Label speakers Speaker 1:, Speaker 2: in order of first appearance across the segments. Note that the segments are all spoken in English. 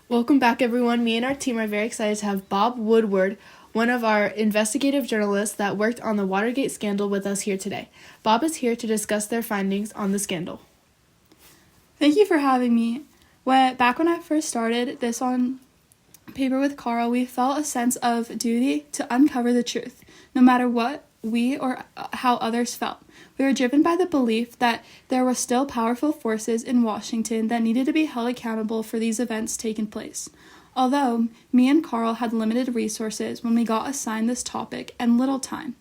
Speaker 1: Welcome back, everyone. Me and our team are very excited to have Bob Woodward, one of our investigative journalists that worked on the Watergate scandal, with us here today. Bob is here to discuss their findings on the scandal.
Speaker 2: Thank you for having me. Back when I first started this on paper with Carl, we felt a sense of duty to uncover the truth, no matter what we or how others felt. We were driven by the belief that there were still powerful forces in Washington that needed to be held accountable for these events taking place. Although me and Carl had limited resources when we got assigned this topic and little time,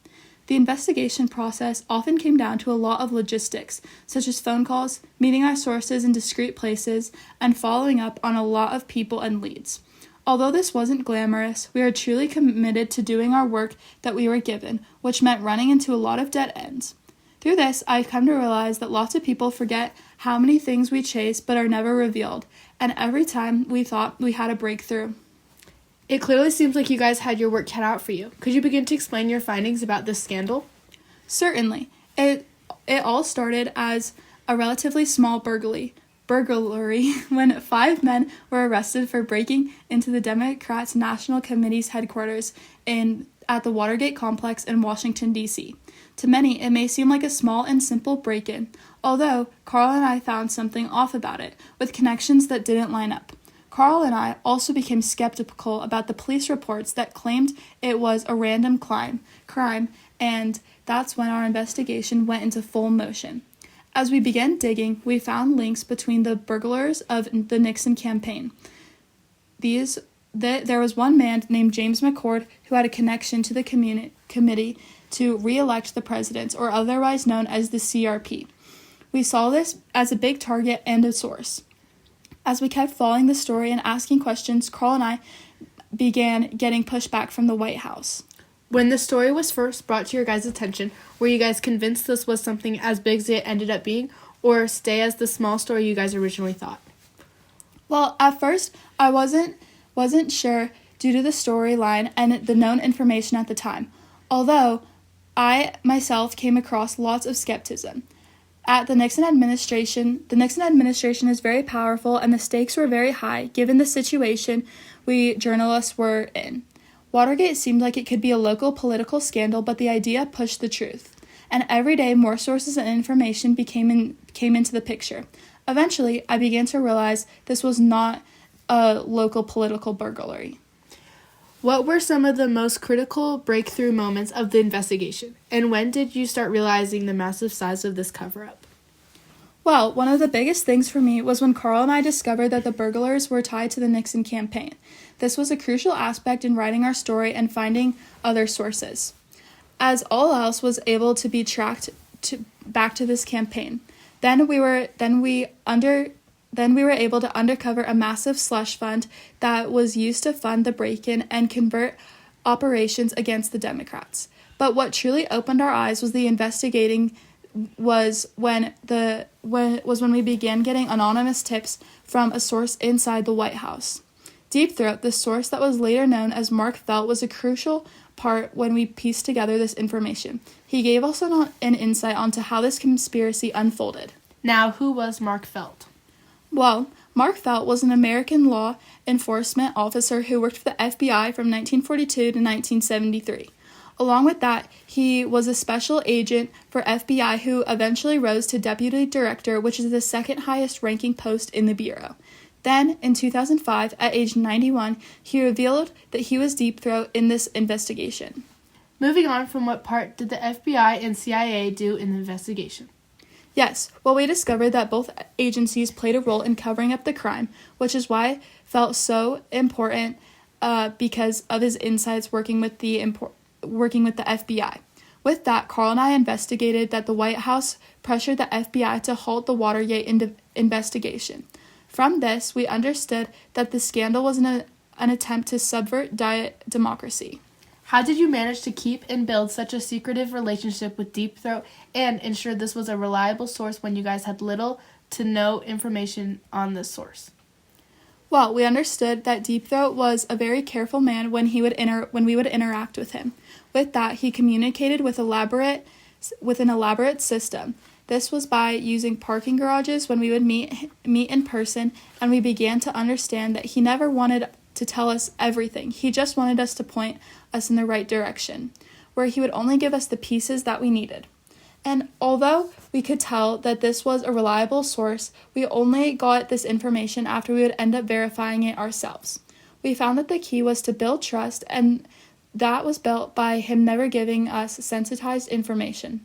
Speaker 2: the investigation process often came down to a lot of logistics, such as phone calls, meeting our sources in discreet places, and following up on a lot of people and leads. Although this wasn't glamorous, we were truly committed to doing our work that we were given, which meant running into a lot of dead ends. Through this, I've come to realize that lots of people forget how many things we chase but are never revealed, and every time we thought we had a breakthrough.
Speaker 1: It clearly seems like you guys had your work cut out for you. Could you begin to explain your findings about this scandal?
Speaker 2: Certainly. It all started as a relatively small burglary when 5 men were arrested for breaking into the Democrats' National Committee's headquarters at the Watergate complex in Washington, D.C. To many, it may seem like a small and simple break-in, although Carl and I found something off about it, with connections that didn't line up. Carl and I also became skeptical about the police reports that claimed it was a random crime, and that's when our investigation went into full motion. As we began digging, we found links between the burglars of the Nixon campaign. There was one man named James McCord who had a connection to the committee to re-elect the president, or otherwise known as the CRP. We saw this as a big target and a source. As we kept following the story and asking questions, Carl and I began getting pushback from the White House.
Speaker 1: When the story was first brought to your guys' attention, were you guys convinced this was something as big as it ended up being, or stay as the small story you guys originally thought?
Speaker 2: Well, at first, I wasn't sure due to the storyline and the known information at the time, although I myself came across lots of skepticism. At the Nixon administration is very powerful, and the stakes were very high given the situation we journalists were in. Watergate seemed like it could be a local political scandal, but the idea pushed the truth. And every day, more sources and information came into the picture. Eventually, I began to realize this was not a local political burglary.
Speaker 1: What were some of the most critical breakthrough moments of the investigation, and when did you start realizing the massive size of this cover-up?
Speaker 2: Well, one of the biggest things for me was when Carl and I discovered that the burglars were tied to the Nixon campaign. This was a crucial aspect in writing our story and finding other sources, as all else was able to be tracked back to this campaign. Then we were able to uncover a massive slush fund that was used to fund the break-in and convert operations against the Democrats. But what truly opened our eyes was when we began getting anonymous tips from a source inside the White House. Deep Throat, the source that was later known as Mark Felt, was a crucial part when we pieced together this information. He gave us an insight onto how this conspiracy unfolded.
Speaker 1: Now, who was Mark Felt?
Speaker 2: Well, Mark Felt was an American law enforcement officer who worked for the FBI from 1942 to 1973. Along with that, he was a special agent for FBI who eventually rose to deputy director, which is the second highest ranking post in the Bureau. Then, in 2005, at age 91, he revealed that he was Deep Throat in this investigation.
Speaker 1: Moving on, from what part did the FBI and CIA do in the investigation?
Speaker 2: Yes, well, we discovered that both agencies played a role in covering up the crime, which is why it felt so important because of his insights working with the FBI. With that, Carl and I investigated that the White House pressured the FBI to halt the Watergate investigation. From this, we understood that the scandal was an attempt to subvert democracy.
Speaker 1: How did you manage to keep and build such a secretive relationship with Deep Throat and ensure this was a reliable source when you guys had little to no information on this source?
Speaker 2: Well, we understood that Deep Throat was a very careful man when we would interact with him. With that, he communicated with an elaborate system. This was by using parking garages when we would meet in person, and we began to understand that he never wanted to tell us everything. He just wanted us to point us in the right direction, where he would only give us the pieces that we needed. And although we could tell that this was a reliable source, we only got this information after we would end up verifying it ourselves. We found that the key was to build trust, and that was built by him never giving us sensitized information.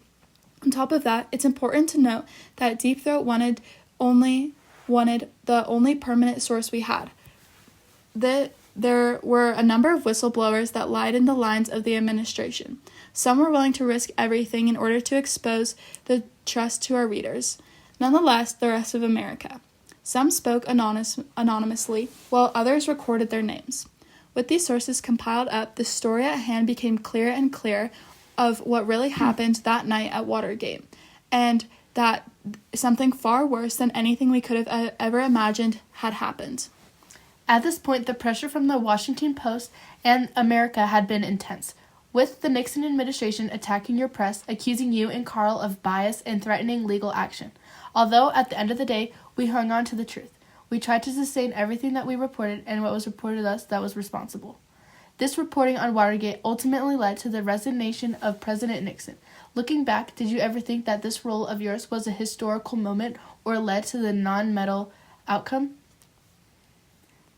Speaker 2: On top of that, it's important to note that Deep Throat wanted the only permanent source we had. There were a number of whistleblowers that lied in the lines of the administration. Some were willing to risk everything in order to expose the trust to our readers. Nonetheless, the rest of America. Some spoke anonymously, while others recorded their names. With these sources compiled up, the story at hand became clearer and clearer of what really happened that night at Watergate, and that something far worse than anything we could have ever imagined had happened.
Speaker 1: At this point, the pressure from the Washington Post and America had been intense, with the Nixon administration attacking your press, accusing you and Carl of bias and threatening legal action. Although, at the end of the day, we hung on to the truth. We tried to sustain everything that we reported and what was reported to us that was responsible. This reporting on Watergate ultimately led to the resignation of President Nixon. Looking back, did you ever think that this role of yours was a historical moment or led to the non-metal outcome?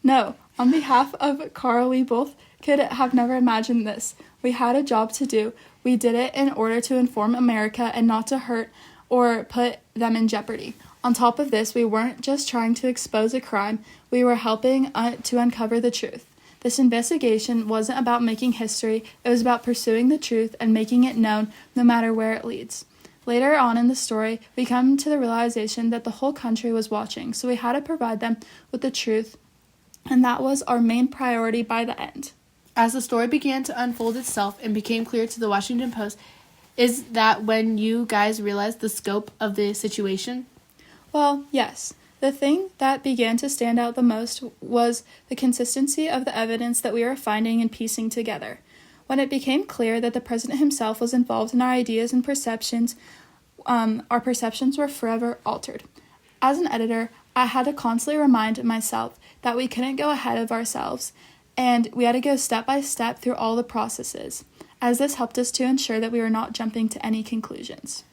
Speaker 2: No, on behalf of Carl, we both could have never imagined this. We had a job to do. We did it in order to inform America and not to hurt or put them in jeopardy. On top of this, we weren't just trying to expose a crime, we were helping to uncover the truth. This investigation wasn't about making history, it was about pursuing the truth and making it known no matter where it leads. Later on in the story, we come to the realization that the whole country was watching, so we had to provide them with the truth, and that was our main priority by the end.
Speaker 1: As the story began to unfold itself and became clear to the Washington Post, is that when you guys realized the scope of the situation?
Speaker 2: Well, yes. The thing that began to stand out the most was the consistency of the evidence that we were finding and piecing together. When it became clear that the president himself was involved in our ideas and perceptions, our perceptions were forever altered. As an editor, I had to constantly remind myself that we couldn't go ahead of ourselves, and we had to go step by step through all the processes, as this helped us to ensure that we were not jumping to any conclusions.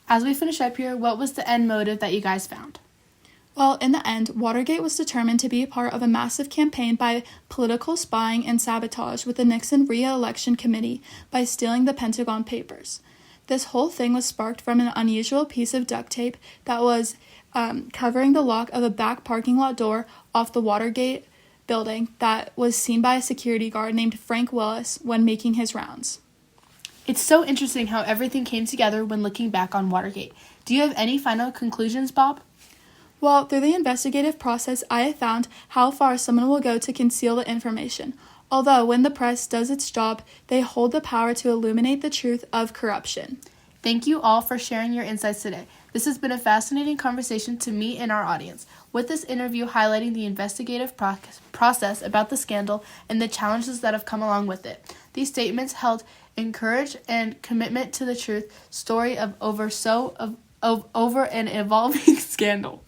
Speaker 1: As we finish up here, what was the end motive that you guys found?
Speaker 2: Well, in the end, Watergate was determined to be a part of a massive campaign by political spying and sabotage with the Nixon re-election committee by stealing the Pentagon Papers. This whole thing was sparked from an unusual piece of duct tape that was covering the lock of a back parking lot door off the Watergate building that was seen by a security guard named Frank Willis when making his rounds.
Speaker 1: It's so interesting how everything came together when looking back on Watergate. Do you have any final conclusions, Bob?
Speaker 2: Well, through the investigative process, I have found how far someone will go to conceal the information. Although, when the press does its job, they hold the power to illuminate the truth of corruption.
Speaker 1: Thank you all for sharing your insights today. This has been a fascinating conversation to me and our audience, with this interview highlighting the investigative process about the scandal and the challenges that have come along with it. These statements held in courage and commitment to the truth story of over an evolving scandal.